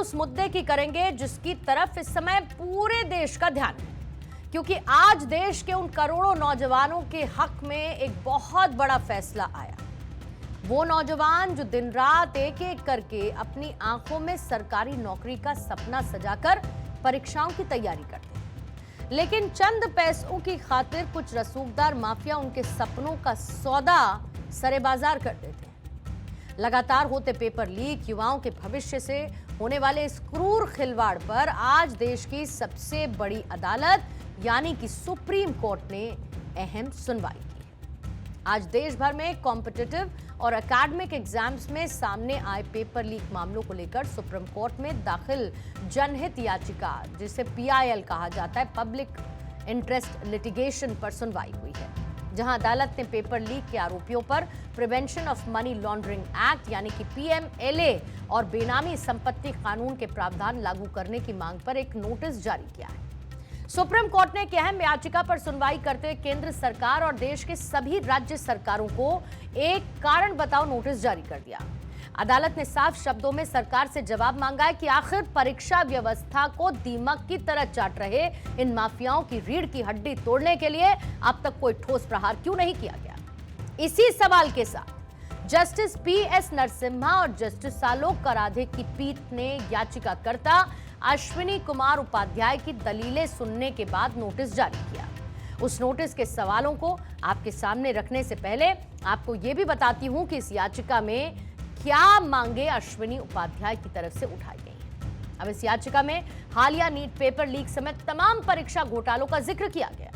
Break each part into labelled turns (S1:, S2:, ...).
S1: उस मुद्दे की करेंगे जिसकी तरफ इस समय पूरे देश का ध्यान है, क्योंकि आज देश के उन करोड़ों नौजवानों के हक में एक बहुत बड़ा फैसला आया। वो नौजवान जो दिन रात एक एक करके अपनी आंखों में सरकारी नौकरी का सपना सजाकर परीक्षाओं की तैयारी करते हैं, लेकिन चंद पैसों की खातिर कुछ रसूखदार माफिया उनके सपनों का सौदा सरेबाजार कर देते हैं। लगातार होते पेपर लीक, युवाओं के भविष्य से होने वाले इस क्रूर खिलवाड़ पर आज देश की सबसे बड़ी अदालत यानी कि सुप्रीम कोर्ट ने अहम सुनवाई की है। आज देश भर में कॉम्पिटिटिव और एकेडमिक एग्जाम्स में सामने आए पेपर लीक मामलों को लेकर सुप्रीम कोर्ट में दाखिल जनहित याचिका, जिसे PIL कहा जाता है, पब्लिक इंटरेस्ट लिटिगेशन, पर सुनवाई हुई है, जहां अदालत ने पेपर लीक के आरोपियों पर prevention of money laundering act यानी कि PMLA और बेनामी संपत्ति कानून के प्रावधान लागू करने की मांग पर एक नोटिस जारी किया है। सुप्रीम कोर्ट ने एक अहम याचिका पर सुनवाई करते हुए केंद्र सरकार और देश के सभी राज्य सरकारों को एक कारण बताओ नोटिस जारी कर दिया। अदालत ने साफ शब्दों में सरकार से जवाब मांगा है कि आखिर परीक्षा व्यवस्था को दीमक की तरह चाट रहे इन माफियाओं की रीढ़ की हड्डी तोड़ने के लिए अब तक कोई ठोस प्रहार क्यों नहीं किया गया। इसी सवाल के साथ जस्टिस PS नरसिम्हा और जस्टिस आलोक कराधे की पीठ ने याचिकाकर्ता अश्विनी कुमार उपाध्याय की दलीलें सुनने के बाद नोटिस जारी किया। उस नोटिस के सवालों को आपके सामने रखने से पहले आपको यह भी बताती हूं कि इस याचिका में क्या मांगे अश्विनी उपाध्याय की तरफ से उठाई गई हैं। अब इस याचिका में हालिया नीट पेपर लीक समेत तमाम परीक्षा घोटालों का जिक्र किया गया।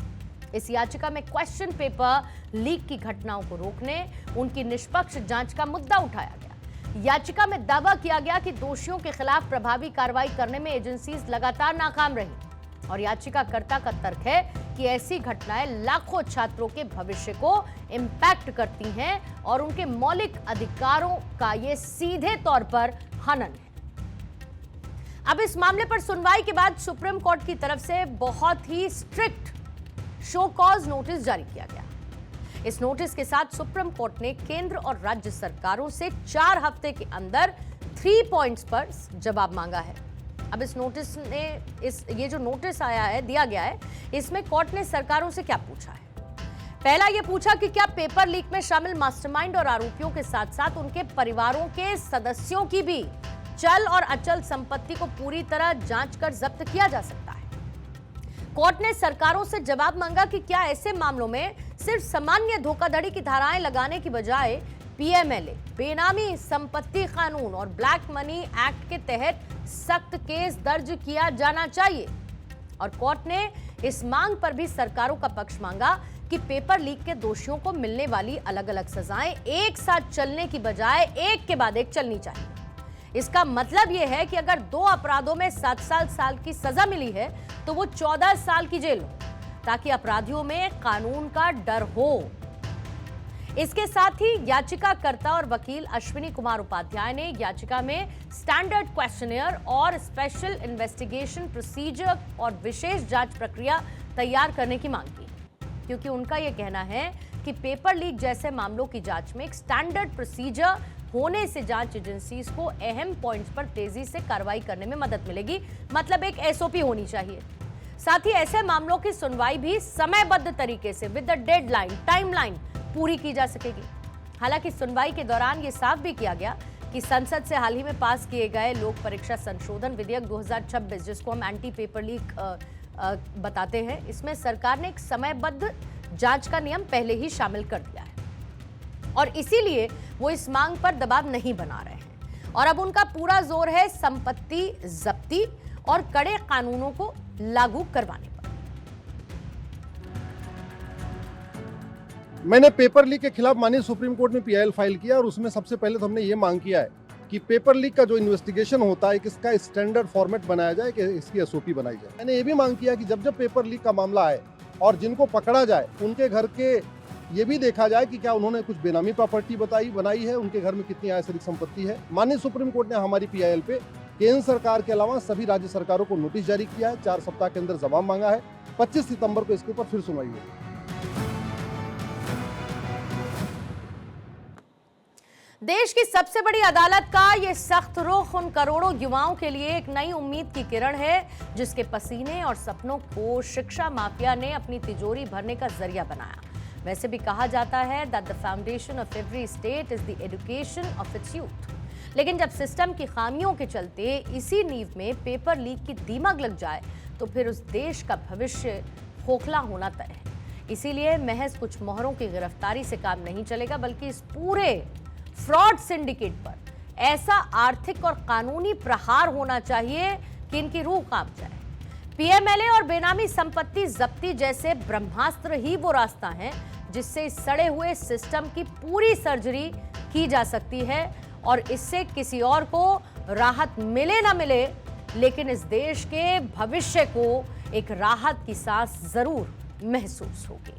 S1: इस याचिका में क्वेश्चन पेपर लीक की घटनाओं को रोकने, उनकी निष्पक्ष जांच का मुद्दा उठाया गया। याचिका में दावा किया गया कि दोषियों के खिलाफ प्रभावी कार्रवाई करने में एजेंसीज लगातार नाकाम रही और याचिकाकर्ता का तर्क है कि ऐसी घटनाएं लाखों छात्रों के भविष्य को इंपैक्ट करती हैं और उनके मौलिक अधिकारों का ये सीधे तौर पर हनन है। अब इस मामले पर सुनवाई के बाद सुप्रीम कोर्ट की तरफ से बहुत ही स्ट्रिक्ट शो कॉज नोटिस जारी किया गया। इस नोटिस के साथ सुप्रीम कोर्ट ने केंद्र और राज्य सरकारों से 4 हफ्ते के अंदर 3 पॉइंट्स पर जवाब मांगा है। अब इस नोटिस ने ये जो नोटिस आया है, दिया गया है, इसमें कोर्ट ने सरकारों से क्या पूछा है। पहला ये पूछा कि क्या पेपर लीक में शामिल मास्टरमाइंड और आरोपियों के साथ साथ उनके परिवारों के सदस्यों की भी चल और अचल संपत्ति को पूरी तरह जांच कर जब्त किया जा सकता है। कोर्ट ने सरकारों से जवाब मांगा कि क्या ऐसे मामलों में सिर्फ सामान्य धोखाधड़ी की धाराएं लगाने की बजाय PMLA, बेनामी संपत्ति कानून और ब्लैक मनी एक्ट के तहत सख्त केस दर्ज किया जाना चाहिए। और कोर्ट ने इस मांग पर भी सरकारों का पक्ष मांगा कि पेपर लीक के दोषियों को मिलने वाली अलग अलग सजाएं एक साथ चलने की बजाय एक के बाद एक चलनी चाहिए। इसका मतलब यह है कि अगर 2 अपराधों में 7 साल की सजा मिली है तो वो 14 साल की जेल हो, ताकि अपराधियों में कानून का डर हो। इसके साथ ही याचिकाकर्ता और वकील अश्विनी कुमार उपाध्याय ने याचिका में स्टैंडर्ड क्वेश्चनियर और स्पेशल इन्वेस्टिगेशन प्रोसीजर और विशेष जांच प्रक्रिया तैयार करने की मांग की, क्योंकि उनका यह कहना है कि पेपर लीक जैसे मामलों की जांच में एक स्टैंडर्ड प्रोसीजर होने से जांच एजेंसीज को अहम पॉइंट्स पर तेजी से कार्रवाई करने में मदद मिलेगी। मतलब एक SOP होनी चाहिए। साथ ही ऐसे मामलों की सुनवाई भी समयबद्ध तरीके से विद द डेडलाइन, टाइमलाइन पूरी की जा सकेगी। हालांकि सुनवाई के दौरान यह साफ भी किया गया कि संसद से हाल ही में पास किए गए लोक परीक्षा संशोधन विधेयक 2026, जिसको हम एंटी पेपर लीक बताते हैं, इसमें सरकार ने एक समयबद्ध जांच का नियम पहले ही शामिल कर दिया है और इसीलिए वो इस मांग पर दबाव नहीं बना रहे हैं और अब उनका पूरा जोर है संपत्ति जब्ती और कड़े कानूनों को लागू करवाने पर।
S2: मैंने पेपर लीक के खिलाफ माननीय सुप्रीम कोर्ट में PIL फाइल किया और उसमें सबसे पहले तो हमने ये मांग किया है कि पेपर लीक का जो इन्वेस्टिगेशन होता है, इसका स्टैंडर्ड फॉर्मेट बनाया जाए, कि इसकी SOP बनाई जाए। मैंने ये भी मांग किया कि जब पेपर लीक का मामला आए और जिनको पकड़ा जाए उनके घर के ये भी देखा जाए कि क्या उन्होंने कुछ बेनामी प्रॉपर्टी बनाई है, उनके घर में कितनी आयसरिक संपत्ति है। माननीय सुप्रीम कोर्ट ने हमारी PIL पे केंद्र सरकार के अलावा सभी राज्य सरकारों को नोटिस जारी किया है, 4 सप्ताह के अंदर जवाब मांगा है। 25 सितंबर को इसके ऊपर फिर सुनवाई होगी।
S1: देश की सबसे बड़ी अदालत का ये सख्त रुख उन करोड़ों युवाओं के लिए एक नई उम्मीद की किरण है, जिसके पसीने और सपनों को शिक्षा माफिया ने अपनी तिजोरी भरने का जरिया बनाया। वैसे भी कहा जाता है that the foundation of every state is the education of its youth. लेकिन जब सिस्टम की खामियों के चलते इसी नींव में पेपर लीक की दीमक लग जाए तो फिर उस देश का भविष्य खोखला होना तय है। इसीलिए महज कुछ मोहरों की गिरफ्तारी से काम नहीं चलेगा, बल्कि इस पूरे फ्रॉड सिंडिकेट पर ऐसा आर्थिक और कानूनी प्रहार होना चाहिए कि इनकी रूह कांप जाए। पीएमएलए और बेनामी संपत्ति जब्ती जैसे ब्रह्मास्त्र ही वो रास्ता है जिससे इस सड़े हुए सिस्टम की पूरी सर्जरी की जा सकती है और इससे किसी और को राहत मिले ना मिले, लेकिन इस देश के भविष्य को एक राहत की सांस जरूर महसूस होगी।